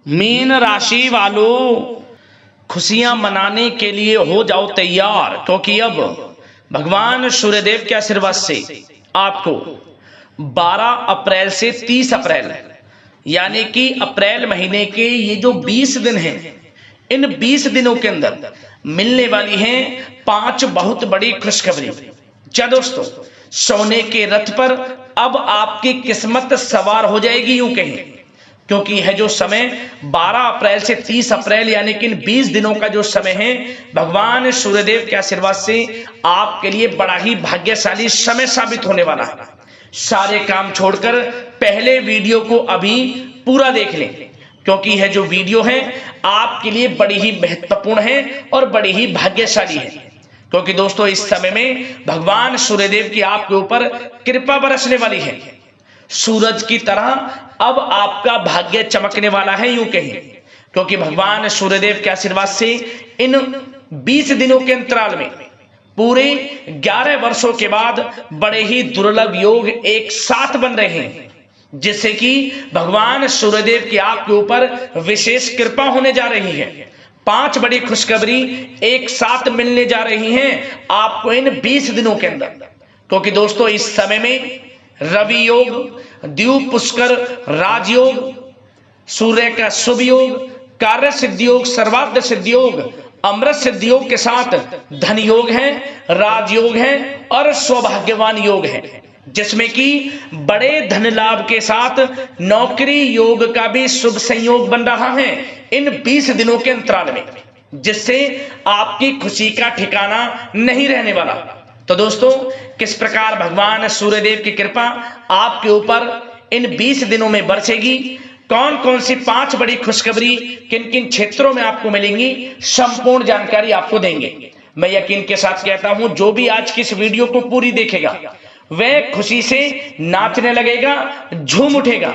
Mean राशि वालों, खुशियां मनाने के लिए हो जाओ तैयार, क्योंकि अब भगवान सूर्यदेव के आशीर्वाद से आपको 12 अप्रैल से 30 अप्रैल यानी कि अप्रैल महीने के ये जो 20 दिन हैं, इन 20 दिनों के अंदर मिलने वाली हैं 5 बहुत बड़ी खुशखबरी। क्या दोस्तों, सोने के रथ पर अब आपकी किस्मत सवार हो जाएगी, यूं कहें, क्योंकि यह जो समय 12 अप्रैल से 30 अप्रैल यानी कि इन 20 दिनों का जो समय है, भगवान सूर्यदेव के आशीर्वाद से आपके लिए बड़ा ही भाग्यशाली समय साबित होने वाला है। सारे काम छोड़कर पहले वीडियो को अभी पूरा देख लें, क्योंकि यह जो वीडियो है आपके लिए बड़ी ही महत्वपूर्ण है और बड़ी ही भाग्यशाली है। क्योंकि दोस्तों, इस समय में भगवान सूर्यदेव की आपके ऊपर कृपा बरसने वाली है। सूरज की तरह अब आपका भाग्य चमकने वाला है, यूं कहें, क्योंकि भगवान सूर्यदेव के आशीर्वाद से इन 20 दिनों के अंतराल में पूरे 11 वर्षों के बाद बड़े ही दुर्लभ योग एक साथ बन रहे हैं, जिससे कि भगवान सूर्यदेव की आपके ऊपर विशेष कृपा होने जा रही है। 5 बड़ी खुशखबरी एक साथ मिलने जा रही हैं आपको इन 20 दिनों के अंदर। क्योंकि दोस्तों, इस समय में रवि योग, द्वीप पुष्कर राजयोग, सूर्य का शुभ योग, कार्य सिद्धि योग, सर्वार्थ सिद्धि योग, अमृत सिद्धि योग के साथ धन योग है, राजयोग है और सौभाग्यवान योग है, जिसमें कि बड़े धन लाभ के साथ नौकरी योग का भी शुभ संयोग बन रहा है इन 20 दिनों के अंतराल में, जिससे आपकी खुशी का ठिकाना नहीं रहने वाला। तो दोस्तों, किस प्रकार भगवान सूर्यदेव की कृपा आपके ऊपर इन 20 दिनों में बरसेगी, कौन कौन सी 5 बड़ी खुशखबरी किन किन क्षेत्रों में आपको मिलेंगी, संपूर्ण जानकारी आपको देंगे। मैं यकीन के साथ कहता हूं, जो भी आज की इस वीडियो को पूरी देखेगा वह खुशी से नाचने लगेगा, झूम उठेगा,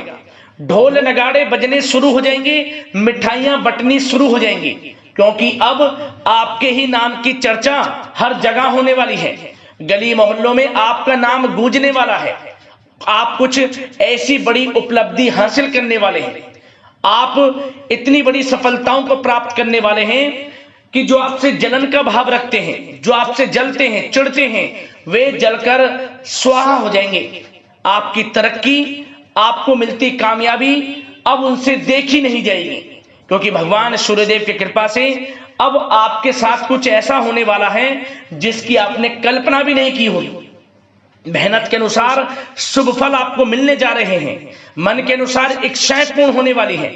ढोल नगाड़े बजने शुरू हो जाएंगे, मिठाइयां बंटनी शुरू हो जाएंगी, क्योंकि अब आपके ही नाम की चर्चा हर जगह होने वाली है। गली मोहल्लों में आपका नाम गूंजने वाला है। आप कुछ ऐसी बड़ी उपलब्धि हासिल करने वाले हैं, आप इतनी बड़ी सफलताओं को प्राप्त करने वाले हैं कि जो आपसे जलन का भाव रखते हैं, जो आपसे जलते हैं, चिढ़ते हैं, वे जलकर स्वाहा हो जाएंगे। आपकी तरक्की, आपको मिलती कामयाबी अब उनसे देखी नहीं जाएगी, क्योंकि भगवान सूर्यदेव की कृपा से अब आपके साथ कुछ ऐसा होने वाला है जिसकी आपने कल्पना भी नहीं की होगी। मेहनत के अनुसार शुभ फल आपको मिलने जा रहे हैं, मन के अनुसार इच्छाएं पूर्ण होने वाली है,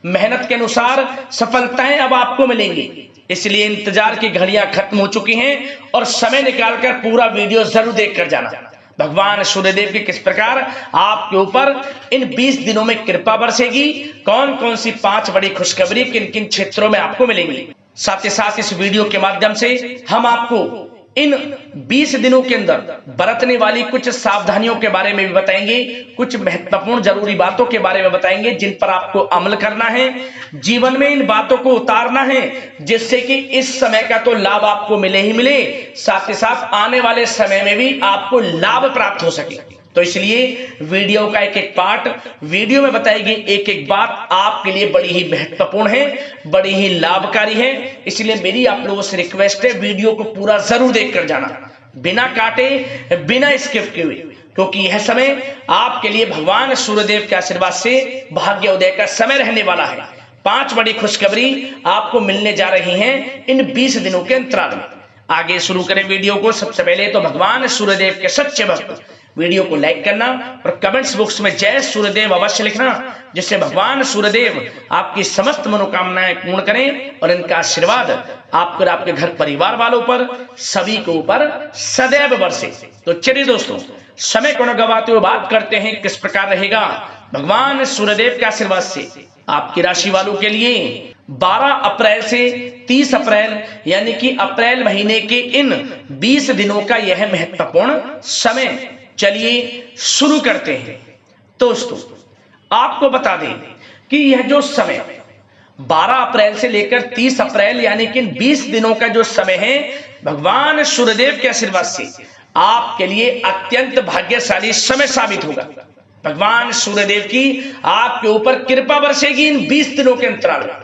मेहनत के अनुसार सफलताएं अब आपको मिलेंगी। इसलिए इंतजार की घड़ियां खत्म हो चुकी हैं और समय निकालकर पूरा वीडियो जरूर देखकर जाना। भगवान सूर्यदेव की किस प्रकार आपके ऊपर इन 20 दिनों में कृपा बरसेगी, कौन कौन सी 5 बड़ी खुशखबरी किन किन क्षेत्रों में आपको मिलेंगी। साथ ही साथ इस वीडियो के माध्यम से हम आपको इन 20 दिनों के अंदर बरतने वाली कुछ सावधानियों के बारे में भी बताएंगे, कुछ महत्वपूर्ण जरूरी बातों के बारे में बताएंगे जिन पर आपको अमल करना है, जीवन में इन बातों को उतारना है, जिससे कि इस समय का तो लाभ आपको मिले ही मिले, साथ ही साथ आने वाले समय में भी आपको लाभ प्राप्त हो सके। तो इसलिए वीडियो का एक एक पार्ट, वीडियो में बताई गई एक एक बात आपके लिए बड़ी ही महत्वपूर्ण है, बड़ी ही लाभकारी है। इसलिए मेरी आप लोगों से रिक्वेस्ट है, वीडियो को पूरा जरूर देखकर जाना, बिना काटे, बिना स्किप किए, क्योंकि यह समय आपके लिए भगवान सूर्यदेव के आशीर्वाद से भाग्य उदय का समय रहने वाला है। 5 बड़ी खुशखबरी आपको मिलने जा रही हैं इन 20 दिनों के अंतराल में। आगे शुरू करें वीडियो को। सबसे पहले तो भगवान सूर्यदेव के सच्चे भक्त वीडियो को लाइक करना और कमेंट्स बॉक्स में जय सूर्यदेव अवश्य लिखना, जिससे भगवान सूर्यदेव आपकी समस्त मनोकामनाएं पूर्ण करें और इनका आशीर्वाद आपको और आपके घर परिवार वालों पर, सभी के ऊपर सदैव बरसे। तो चलिए दोस्तों, समय को न गवाते हुए बात करते हैं किस प्रकार रहेगा भगवान सूर्यदेव के आशीर्वाद से आपकी राशि वालों के लिए 12 अप्रैल से 30 अप्रैल यानी कि अप्रैल महीने के इन 20 दिनों का यह महत्वपूर्ण समय। चलिए शुरू करते हैं। दोस्तों, आपको बता दें कि यह जो समय 12 अप्रैल से लेकर 30 अप्रैल यानी कि 20 दिनों का जो समय है, भगवान सूर्यदेव के आशीर्वाद से आपके लिए अत्यंत भाग्यशाली समय साबित होगा। भगवान सूर्यदेव की आपके ऊपर कृपा बरसेगी इन 20 दिनों के अंतराल में।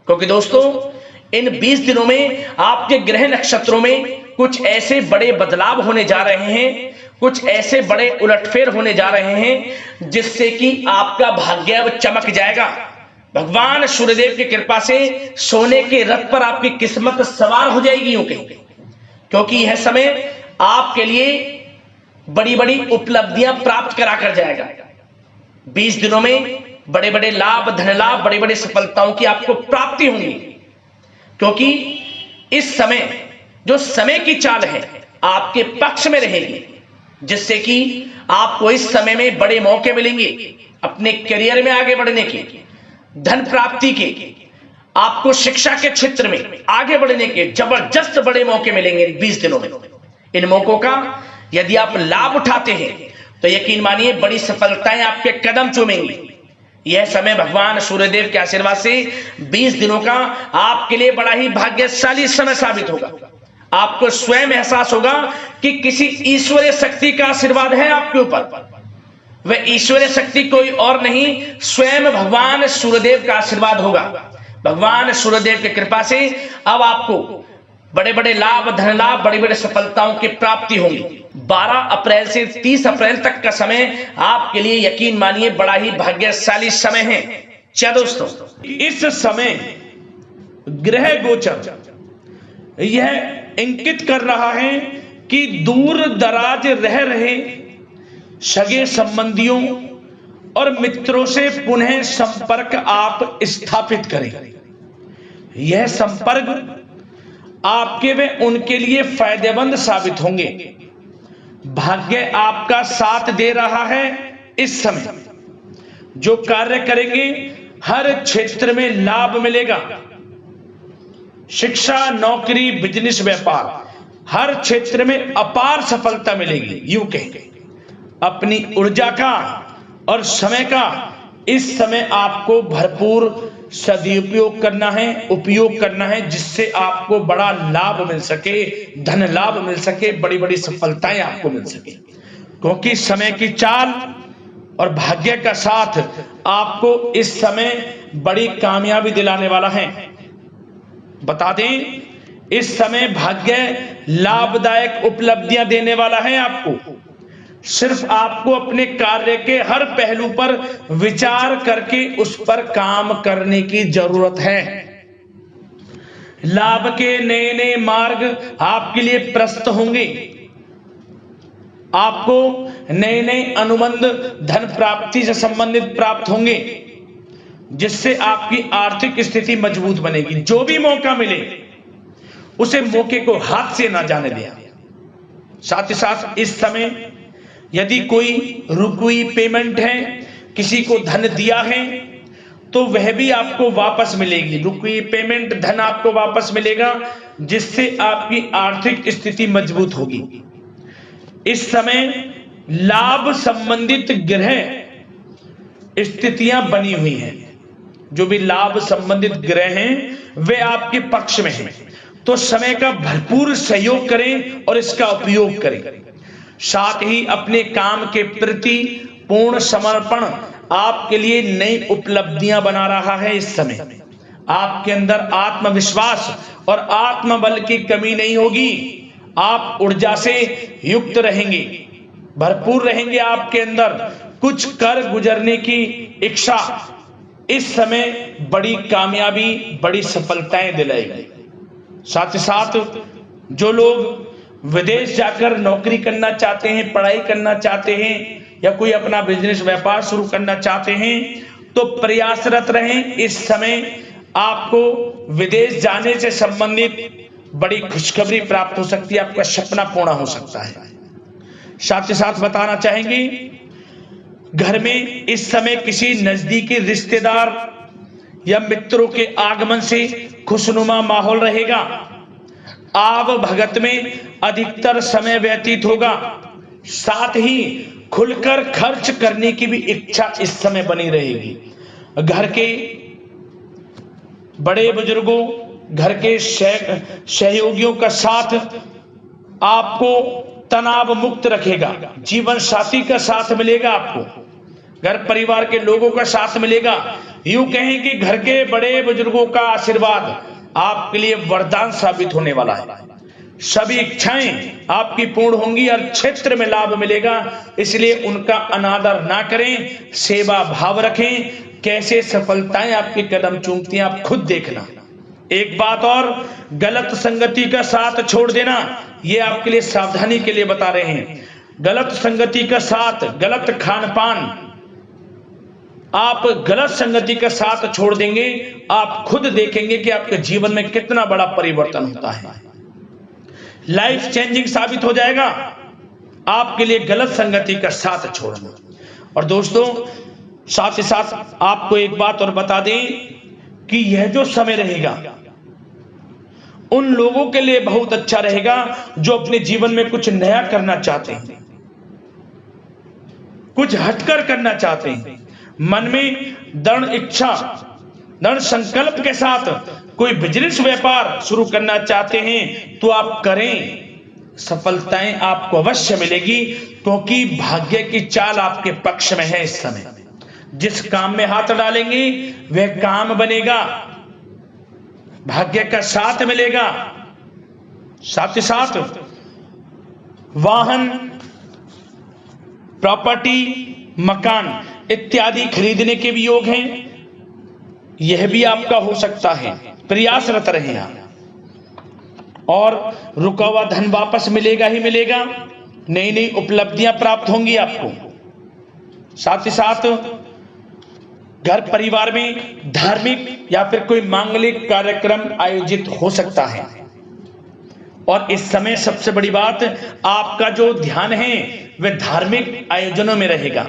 क्योंकि दोस्तों इन 20 दिनों में आपके ग्रह नक्षत्रों में कुछ ऐसे बड़े बदलाव होने जा रहे हैं, कुछ ऐसे बड़े उलटफेर होने जा रहे हैं जिससे कि आपका भाग्य अब चमक जाएगा। भगवान सूर्यदेव की कृपा से सोने के रथ पर आपकी किस्मत सवार हो जाएगी यूं कहीं, क्योंकि यह समय आपके लिए बड़ी बड़ी उपलब्धियां प्राप्त करा कर जाएगा। 20 दिनों में बड़े बड़े लाभ, धन लाभ, बड़ी बड़ी सफलताओं की आपको प्राप्ति होगी, क्योंकि इस समय जो समय की चाल है आपके पक्ष में रहेगी, जिससे कि आपको इस समय में बड़े मौके मिलेंगे अपने करियर में आगे बढ़ने के, धन प्राप्ति के, आपको शिक्षा के क्षेत्र में आगे बढ़ने के जबरदस्त बड़े मौके मिलेंगे 20 दिनों में। इन मौकों का यदि आप लाभ उठाते हैं तो यकीन मानिए बड़ी सफलताएं आपके कदम चूमेंगी। यह समय भगवान सूर्यदेव के आशीर्वाद से 20 दिनों का आपके लिए बड़ा ही भाग्यशाली समय साबित होगा। आपको स्वयं एहसास होगा कि किसी ईश्वरीय शक्ति का आशीर्वाद है आपके ऊपर। वह ईश्वरीय शक्ति कोई और नहीं, स्वयं भगवान सूर्यदेव का आशीर्वाद होगा। भगवान सूर्यदेव की कृपा से अब आपको बड़े बड़े लाभ, धन लाभ, बड़ी बड़ी सफलताओं की प्राप्ति होगी। 12 अप्रैल से 30 अप्रैल तक का समय आपके लिए यकीन मानिए बड़ा ही भाग्यशाली समय है। क्या दोस्तों, इस समय ग्रह गोचर यह इंगित कर रहा है कि दूर दराज रह रहे सगे संबंधियों और मित्रों से पुनः संपर्क आप स्थापित करें। यह संपर्क आपके व उनके लिए फायदेमंद साबित होंगे। भाग्य आपका साथ दे रहा है। इस समय जो कार्य करेंगे हर क्षेत्र में लाभ मिलेगा। शिक्षा, नौकरी, बिजनेस, व्यापार, हर क्षेत्र में अपार सफलता मिलेगी। यूं कहेंगे अपनी ऊर्जा का और समय का इस समय आपको भरपूर सदुपयोग करना है, उपयोग करना है, जिससे आपको बड़ा लाभ मिल सके, धन लाभ मिल सके, बड़ी बड़ी सफलताएं आपको मिल सके। क्योंकि समय की चाल और भाग्य का साथ आपको इस समय बड़ी कामयाबी दिलाने वाला है। बता दें, इस समय भाग्य लाभदायक उपलब्धियां देने वाला है आपको। सिर्फ आपको अपने कार्य के हर पहलू पर विचार करके उस पर काम करने की जरूरत है। लाभ के नए नए मार्ग आपके लिए प्रशस्त होंगे। आपको नए नए अनुबंध धन प्राप्ति से संबंधित प्राप्त होंगे, जिससे आपकी आर्थिक स्थिति मजबूत बनेगी। जो भी मौका मिले उसे मौके को हाथ से ना जाने दिया। साथ ही साथ इस समय यदि कोई रुकी पेमेंट है, किसी को धन दिया है, तो वह भी आपको वापस मिलेगी। रुकी पेमेंट धन आपको वापस मिलेगा, जिससे आपकी आर्थिक स्थिति मजबूत होगी। इस समय लाभ संबंधित ग्रह स्थितियां बनी हुई हैं। जो भी लाभ संबंधित ग्रह हैं वे आपके पक्ष में हैं, तो समय का भरपूर सहयोग करें और इसका उपयोग करें। साथ ही अपने काम के प्रति पूर्ण समर्पण आपके लिए नई उपलब्धियां बना रहा है। इस समय आपके अंदर आत्मविश्वास और आत्मबल की कमी नहीं होगी। आप ऊर्जा से युक्त रहेंगे, भरपूर रहेंगे। आपके अंदर कुछ कर गुजरने की इच्छा इस समय बड़ी कामयाबी, बड़ी सफलताएं दिलाएगी। साथ ही साथ जो लोग विदेश जाकर नौकरी करना चाहते हैं, पढ़ाई करना चाहते हैं, या कोई अपना बिजनेस व्यापार शुरू करना चाहते हैं, तो प्रयासरत रहें। इस समय आपको विदेश जाने से संबंधित बड़ी खुशखबरी प्राप्त हो सकती है, आपका सपना पूर्ण हो सकता है। साथ ही साथ बताना चाहेंगे, घर में इस समय किसी नजदीकी रिश्तेदार या मित्रों के आगमन से खुशनुमा माहौल रहेगा। आव भगत में अधिकतर समय व्यतीत होगा। साथ ही खुलकर खर्च करने की भी इच्छा इस समय बनी रहेगी। घर के बड़े बुजुर्गों, घर के सहयोगियों का साथ आपको तनाव मुक्त रखेगा। जीवन साथी का साथ मिलेगा आपको। घर परिवार के लोगों का साथ मिलेगा। यूं कहें कि घर के बड़े बुजुर्गों का आशीर्वाद आपके लिए वरदान साबित होने वाला है। सभी इच्छाएं आपकी पूर्ण होंगी, हर क्षेत्र में लाभ मिलेगा, इसलिए उनका अनादर ना करें, सेवा भाव रखें। कैसे सफलताएं आपके कदम चूमती हैं आप खुद देखना। एक बात और, गलत संगति का साथ छोड़ देना, ये आपके लिए सावधानी के लिए बता रहे हैं। गलत संगति का साथ, गलत खान पान, आप गलत संगति का साथ छोड़ देंगे, आप खुद देखेंगे कि आपके जीवन में कितना बड़ा परिवर्तन होता है। लाइफ चेंजिंग साबित हो जाएगा आपके लिए गलत संगति का साथ छोड़ना। और दोस्तों, साथ ही साथ आपको एक बात और बता दें कि यह जो समय रहेगा उन लोगों के लिए बहुत अच्छा रहेगा जो अपने जीवन में कुछ नया करना चाहते हैं, कुछ हटकर करना चाहते हैं, मन में दृढ़ इच्छा, दृढ़ संकल्प के साथ कोई बिजनेस व्यापार शुरू करना चाहते हैं तो आप करें, सफलताएं आपको अवश्य मिलेगी, क्योंकि भाग्य की चाल आपके पक्ष में है। इस समय जिस काम में हाथ डालेंगे वह काम बनेगा, भाग्य का साथ मिलेगा। साथ ही साथ वाहन, प्रॉपर्टी, मकान इत्यादि खरीदने के भी योग हैं, यह भी आपका हो सकता है। प्रयासरत रहें आप, और रुका हुआ धन वापस मिलेगा ही मिलेगा, नई नई उपलब्धियां प्राप्त होंगी आपको। साथ ही साथ घर परिवार में धार्मिक या फिर कोई मांगलिक कार्यक्रम आयोजित हो सकता है। और इस समय सबसे बड़ी बात, आपका जो ध्यान है वह धार्मिक आयोजनों में रहेगा।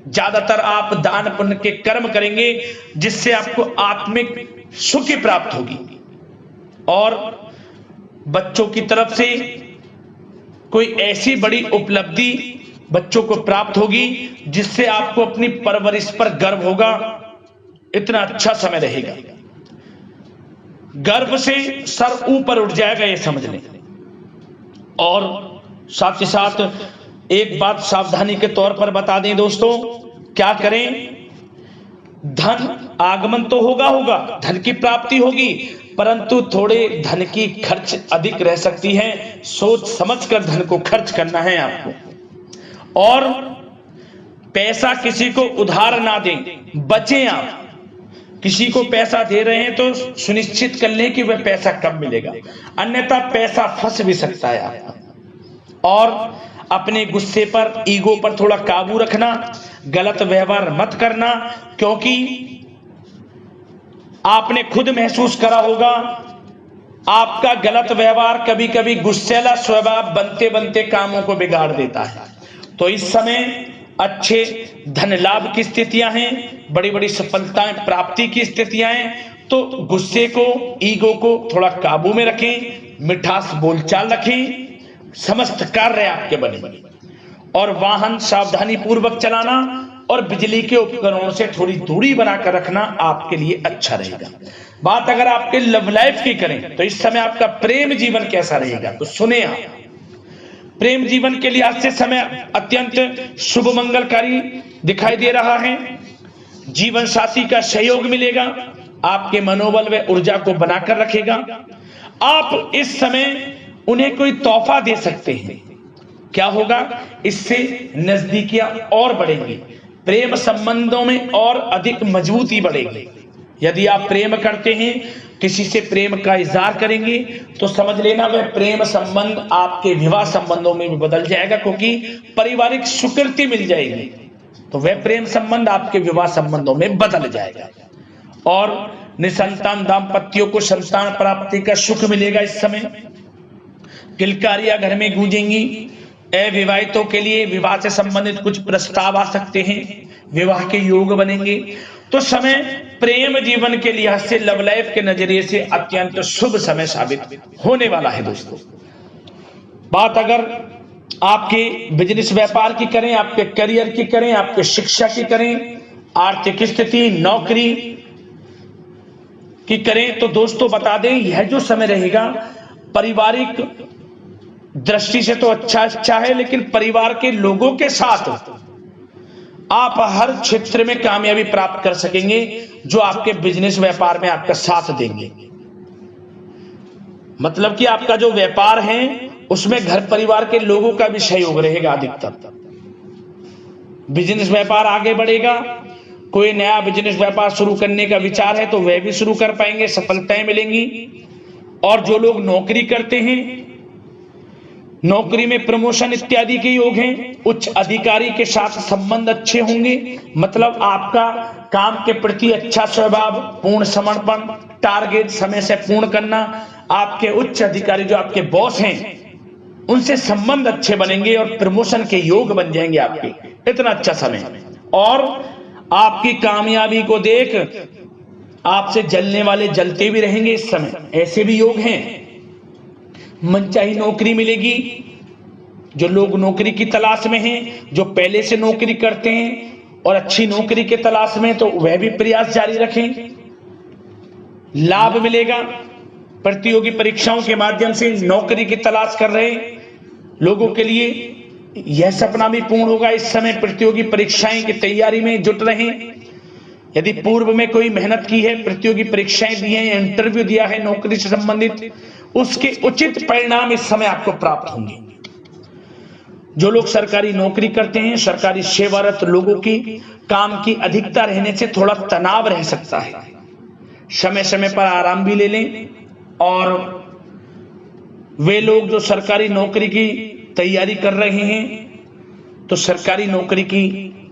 ज्यादातर आप दान पुण्य के कर्म करेंगे जिससे आपको आत्मिक सुख प्राप्त होगी। और बच्चों की तरफ से कोई ऐसी बड़ी उपलब्धि बच्चों को प्राप्त होगी जिससे आपको अपनी परवरिश पर गर्व होगा। इतना अच्छा समय रहेगा, गर्व से सर ऊपर उठ जाएगा, ये समझ लें। और साथ ही साथ एक बात सावधानी के तौर पर बता दें दोस्तों, क्या करें, धन आगमन तो होगा, धन की प्राप्ति होगी, परंतु थोड़े धन की खर्च अधिक रह सकती है। सोच समझकर धन को खर्च करना है आपको। और पैसा किसी को उधार ना दें, बचें आप। किसी को पैसा दे रहे हैं तो सुनिश्चित कर लें कि वह पैसा कब मिलेगा, अन्यथा पैसा फंस भी सकता है आपका। और अपने गुस्से पर, ईगो पर थोड़ा काबू रखना, गलत व्यवहार मत करना, क्योंकि आपने खुद महसूस करा होगा आपका गलत व्यवहार कभी कभी गुस्सेला स्वभाव बनते बनते कामों को बिगाड़ देता है। तो इस समय अच्छे धन लाभ की स्थितियां हैं, बड़ी बड़ी सफलताएं प्राप्ति की स्थितियां हैं। तो गुस्से को, ईगो को थोड़ा काबू में रखें, मिठास बोलचाल रखें, समस्त कार्य आपके बने। और वाहन सावधानी पूर्वक चलाना और बिजली के उपकरणों से थोड़ी दूरी बनाकर रखना आपके लिए अच्छा रहेगा। बात अगर आपके लव लाइफ की करें तो इस समय आपका प्रेम जीवन कैसा रहेगा, तो सुने आप। प्रेम जीवन के लिहाज से समय अत्यंत शुभ मंगलकारी दिखाई दे रहा है। जीवन साथी का सहयोग मिलेगा, आपके मनोबल व ऊर्जा को बनाकर रखेगा। आप इस समय उन्हें कोई तोहफा दे सकते हैं। क्या होगा, इससे नजदीकियां और बढ़ेंगी, प्रेम संबंधों में और अधिक मजबूती बढ़ेगी। यदि आप प्रेम करते हैं, किसी से प्रेम का इजहार करेंगे, तो समझ लेना वह प्रेम संबंध आपके विवाह संबंधों में भी बदल जाएगा, क्योंकि पारिवारिक स्वीकृति मिल जाएगी, तो वह प्रेम संबंध आपके विवाह संबंधों में बदल जाएगा। और निसंतान दाम्पत्यों को संतान प्राप्ति का सुख मिलेगा। इस समय किलकारियां घर में गूंजेंगी। अविवाहितों के लिए विवाह से संबंधित कुछ प्रस्ताव आ सकते हैं, विवाह के योग बनेंगे। तो समय प्रेम जीवन के लिहाज से, लव लाइफ के नजरिए से अत्यंत शुभ समय साबित होने वाला है दोस्तों। बात अगर आपके बिजनेस व्यापार की करें, आपके करियर की करें, आपके शिक्षा की करें, आर्थिक स्थिति, नौकरी की करें, तो दोस्तों बता दें, यह जो समय रहेगा पारिवारिक दृष्टि से तो अच्छा है, लेकिन परिवार के लोगों के साथ आप हर क्षेत्र में कामयाबी प्राप्त कर सकेंगे जो आपके बिजनेस व्यापार में आपका साथ देंगे। मतलब कि आपका जो व्यापार है उसमें घर परिवार के लोगों का भी सहयोग रहेगा अधिकतर। बिजनेस व्यापार आगे बढ़ेगा। कोई नया बिजनेस व्यापार शुरू करने का विचार है तो वह भी शुरू कर पाएंगे, सफलताएं मिलेंगी। और जो लोग नौकरी करते हैं, नौकरी में प्रमोशन इत्यादि के योग हैं। उच्च अधिकारी के साथ संबंध अच्छे होंगे। मतलब आपका काम के प्रति अच्छा स्वभाव, पूर्ण समर्पण, टारगेट समय से पूर्ण करना। आपके उच्च अधिकारी जो आपके बॉस हैं उनसे संबंध अच्छे बनेंगे और प्रमोशन के योग बन जाएंगे आपके। इतना अच्छा समय। और आपकी कामयाबी को देख आपसे जलने वाले जलते भी रहेंगे इस समय, ऐसे भी योग हैं। मनचाही नौकरी मिलेगी। जो लोग नौकरी की तलाश में हैं, जो पहले से नौकरी करते हैं और अच्छी नौकरी के तलाश में, तो वह भी प्रयास जारी रखें। लाभ मिलेगा। प्रतियोगी परीक्षाओं के माध्यम से नौकरी की तलाश कर रहे लोगों के लिए यह सपना भी पूर्ण होगा। इस समय प्रतियोगी परीक्षाएं की तैयारी में जुट रहे। यदि पूर्व में कोई मेहनत की है, प्रतियोगी परीक्षाएं दी हैं, इंटरव्यू दिया है नौकरी से संबंधित, उसके उचित परिणाम इस समय आपको प्राप्त होंगे। जो लोग सरकारी नौकरी करते हैं, सरकारी सेवारत लोगों की काम की अधिकता रहने से थोड़ा तनाव रह सकता है। समय समय पर आराम भी ले लें। और वे लोग जो सरकारी नौकरी की तैयारी कर रहे हैं तो सरकारी नौकरी की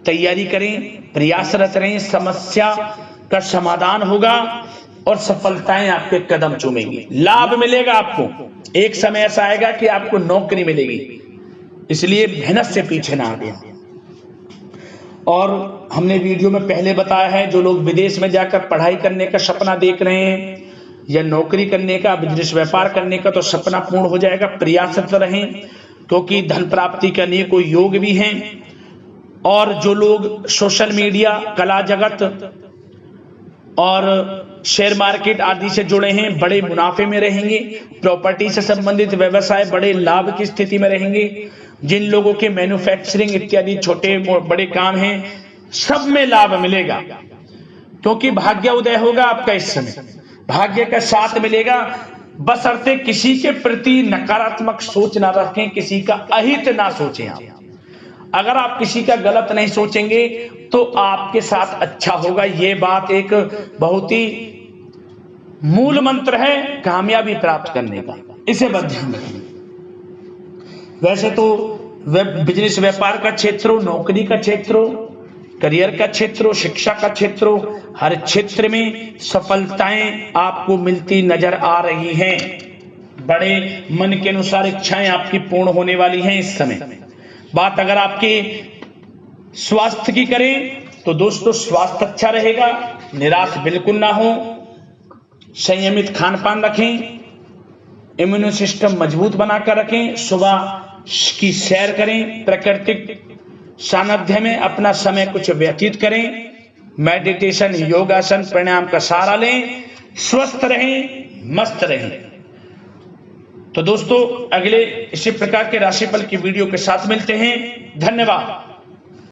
तैयारी करें, प्रयासरत रहें। समस्या का समाधान होगा और सफलताएं आपके कदम चूमेंगी। लाभ मिलेगा आपको। एक समय ऐसा आएगा कि आपको नौकरी मिलेगी, इसलिए मेहनत से पीछे ना हटें। और हमने वीडियो में पहले बताया है, जो लोग विदेश में जाकर पढ़ाई करने का सपना देख रहे हैं या नौकरी करने का, बिजनेस व्यापार करने का, तो सपना पूर्ण हो जाएगा। प्रयासरत रहें क्योंकि धन प्राप्ति के अनेकों योग भी हैं। और जो लोग सोशल मीडिया, कला जगत और शेयर मार्केट आदि से जुड़े हैं, बड़े मुनाफे में रहेंगे। प्रॉपर्टी से संबंधित व्यवसाय बड़े लाभ की स्थिति में रहेंगे। जिन लोगों के मैन्युफैक्चरिंग इत्यादि छोटे बड़े काम हैं, सब में लाभ मिलेगा क्योंकि भाग्य उदय होगा आपका। इस समय भाग्य का साथ मिलेगा। बशर्ते किसी के प्रति नकारात्मक सोच ना रखें, किसी का अहित ना सोचें। आप अगर आप किसी का गलत नहीं सोचेंगे तो आपके साथ अच्छा होगा। ये बात एक बहुत ही मूल मंत्र है कामयाबी प्राप्त करने का। इसे बस ध्यान रखें। वैसे तो बिजनेस व्यापार का क्षेत्र हो, नौकरी का क्षेत्र हो, करियर का क्षेत्र हो, शिक्षा का क्षेत्र हो, हर क्षेत्र में सफलताएं आपको मिलती नजर आ रही हैं। बड़े मन के अनुसार इच्छाएं आपकी पूर्ण होने वाली हैं इस समय। बात अगर आपके स्वास्थ्य की करें तो दोस्तों स्वास्थ्य अच्छा रहेगा। निराश बिल्कुल ना हो। संयमित खान पान रखें, इम्यून सिस्टम मजबूत बनाकर रखें। सुबह की सैर करें, प्राकृतिक सानिध्य में अपना समय कुछ व्यतीत करें। मेडिटेशन, योगासन, प्राणायाम का सहारा लें। स्वस्थ रहें, मस्त रहें। तो दोस्तों अगले इसी प्रकार के राशिफल की वीडियो के साथ मिलते हैं। धन्यवाद।